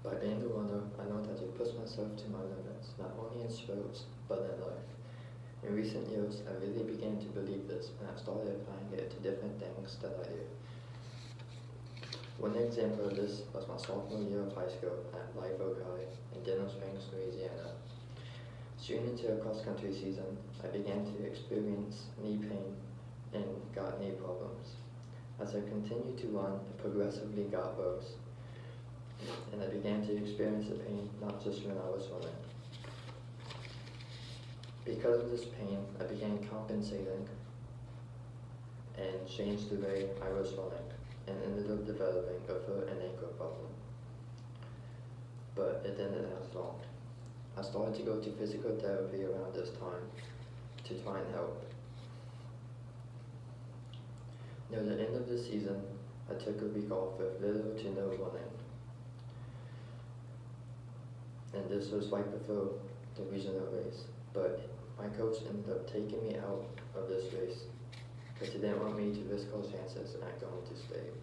By being a runner, I know that to push myself to my limits, not only in sports, but in life. In recent years, I really began to believe this, and I've started applying it to different things that I do. One example of this was my sophomore year of high school at Live Oak High in Denham Springs, Louisiana. Soon into a cross-country season, I began to experience knee pain and got knee problems. As I continued to run, it progressively got worse, and I began to experience the pain not just when I was running. Because of this pain, I began compensating and changed the way I was running, and ended up developing a foot and ankle problem. But it didn't last long. I started to go to physical therapy around this time to try and help. Near the end of the season, I took a week off with little to no running. And this was right before the regional race. But my coach ended up taking me out of this race because he didn't want me to risk our chances at going to state.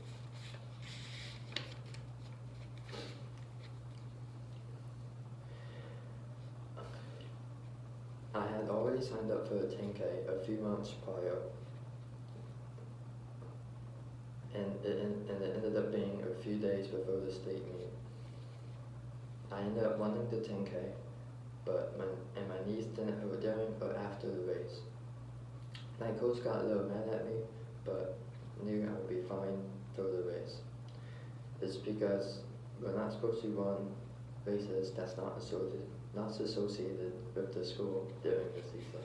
I had already signed up for a 10K a few months prior, and it ended up being a few days before the state meet. I ended up running the 10K, but my knees didn't hurt during or after the race. My coach got a little mad at me, but knew I would be fine for the race. It's because we're not supposed to run races that's not associated with the school during the season.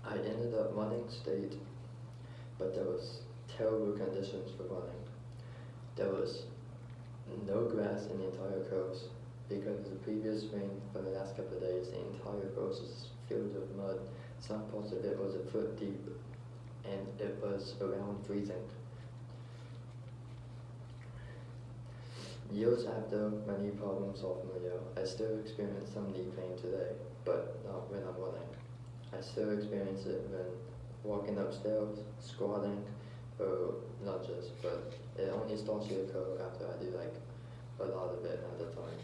I ended up running state, but there was terrible conditions for running. There was no grass in the entire course because of the previous rain for the last couple of days. The entire course was filled with mud. Some parts of it was a foot deep, and it was around freezing. Years after my knee problem sophomore year, I still experience some knee pain today, but not when I'm running. I still experience it when walking upstairs, squatting, or lunges, but it only starts to occur after I do like a lot of it at a time.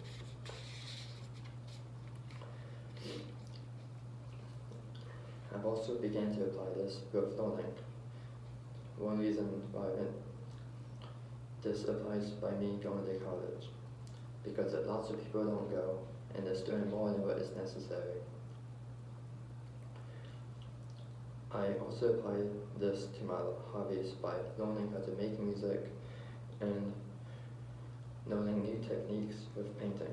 I've also began to apply this with learning. One reason why this applies by me going to college, because lots of people don't go, and it's doing more than what is necessary. I also apply this to my hobbies by learning how to make music and learning new techniques with painting.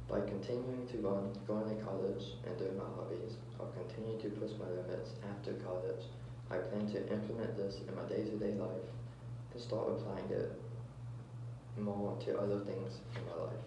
By continuing to run, going to college, and doing my hobbies, I'll continue to push my limits after college. I plan to implement this in my day-to-day life and start applying it more to other things in my life.